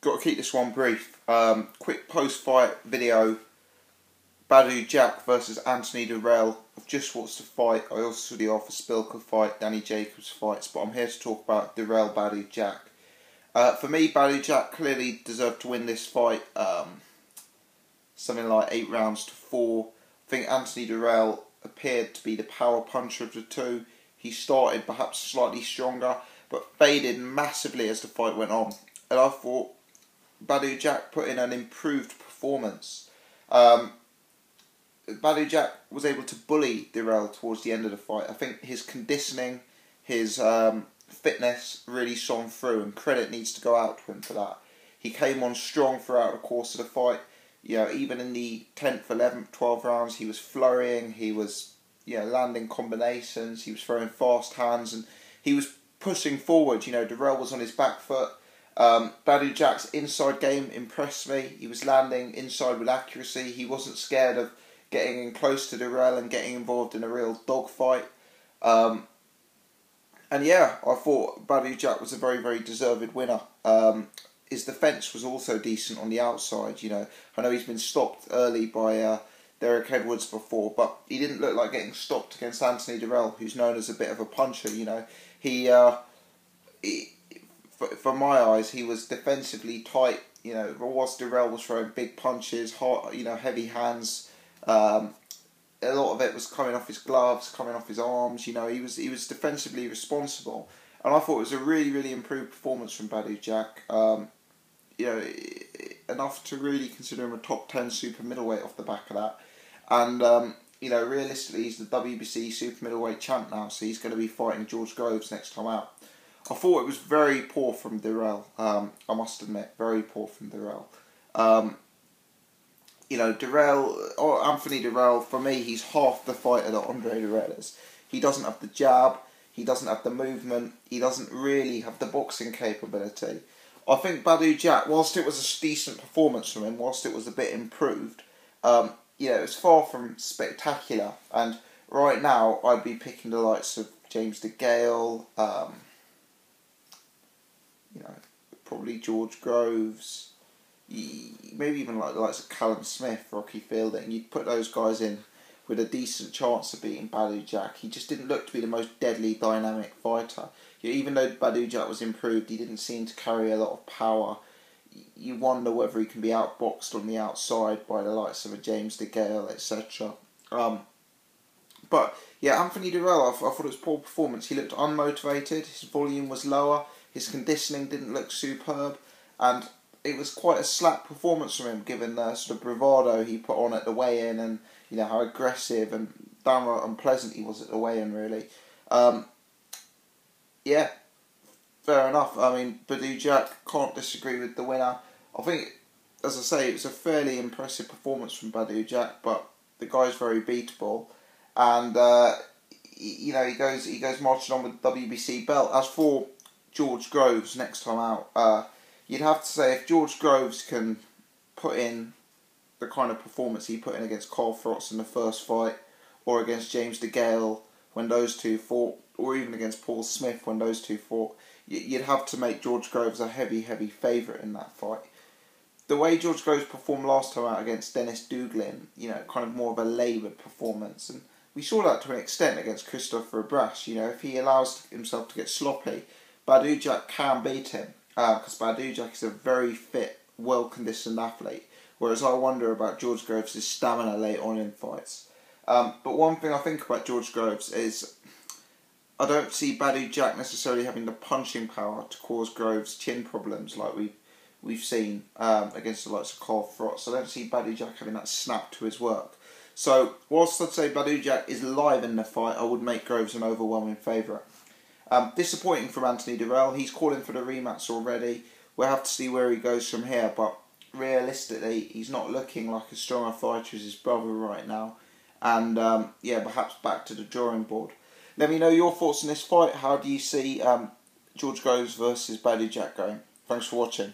got to keep this one brief. Quick post-fight video. Badou Jack versus Anthony Dirrell. I've just watched the fight. I also saw the Arthur Spilker fight, Danny Jacobs fights, but I'm here to talk about Dirrell Badou Jack. For me, Badou Jack clearly deserved to win this fight. Something like 8 rounds to 4. I think Anthony Dirrell appeared to be the power puncher of the two. He started perhaps slightly stronger, but faded massively as the fight went on. And I thought Badou Jack put in an improved performance. Badou Jack was able to bully Dirrell towards the end of the fight. I think his conditioning, his fitness really shone through, and credit needs to go out to him for that. He came on strong throughout the course of the fight. You know, even in the 10th, 11th, 12th rounds, he was flurrying, he was landing combinations, he was throwing fast hands, and he was pushing forward. Dirrell was on his back foot. Badou Jack's inside game impressed me. He was landing inside with accuracy. He wasn't scared of getting in close to Dirrell and getting involved in a real dogfight. And yeah, I thought Badou Jack was a very, very deserved winner. His defence was also decent on the outside. I know he's been stopped early by Derek Edwards before, but he didn't look like getting stopped against Anthony Dirrell, who's known as a bit of a puncher. He for my eyes, he was defensively tight. Whilst Dirrell was throwing big punches, hard, heavy hands. A lot of it was coming off his gloves, coming off his arms. He was defensively responsible, and I thought it was a really, really improved performance from Badou Jack. Enough to really consider him a top 10 super middleweight off the back of that. And realistically, he's the WBC super middleweight champ now, so he's going to be fighting George Groves next time out. I thought it was very poor from Dirrell. I must admit, very poor from Dirrell. Anthony Dirrell, for me, he's half the fighter that Andre Dirrell is. He doesn't have the jab, he doesn't have the movement, he doesn't really have the boxing capability. I think Badou Jack, whilst it was a decent performance from him, whilst it was a bit improved, it was far from spectacular. And right now, I'd be picking the likes of James DeGale, probably George Groves, maybe even like the likes of Callum Smith, Rocky Fielding. You'd put those guys in with a decent chance of beating Badou Jack. He just didn't look to be the most deadly, dynamic fighter. Even though Badou Jack was improved, he didn't seem to carry a lot of power. You wonder whether he can be outboxed on the outside by the likes of a James DeGale, etc. But yeah, Anthony Dirrell, I thought it was a poor performance. He looked unmotivated, his volume was lower, his conditioning didn't look superb, and it was quite a slack performance from him, given the sort of bravado he put on at the weigh-in, and how aggressive and downright unpleasant he was at the weigh-in, really. Yeah, fair enough. I mean, Badou Jack, can't disagree with the winner. I think, as I say, it was a fairly impressive performance from Badou Jack, but the guy's very beatable, and he goes marching on with the WBC belt. As for George Groves next time out, you'd have to say if George Groves can put in the kind of performance he put in against Carl Frost in the first fight, or against James DeGale when those two fought, or even against Paul Smith when those two fought, you'd have to make George Groves a heavy, heavy favourite in that fight. The way George Groves performed last time out against Dennis Douglin, kind of more of a laboured performance, and we saw that to an extent against Christopher Brash. If he allows himself to get sloppy, Badou Jack can beat him, because Badou Jack is a very fit, well-conditioned athlete, whereas I wonder about George Groves' stamina late on in fights. But one thing I think about George Groves is I don't see Badou Jack necessarily having the punching power to cause Groves chin problems like we've seen against the likes of Carl Frost. I don't see Badou Jack having that snap to his work. So whilst I'd say Badou Jack is live in the fight, I would make Groves an overwhelming favourite. Disappointing from Anthony Dirrell. He's calling for the rematch already. We'll have to see where he goes from here, but realistically, he's not looking like as strong a fighter as his brother right now. And perhaps back to the drawing board. Let me know your thoughts on this fight. How do you see George Groves versus Badou Jack going? Thanks for watching.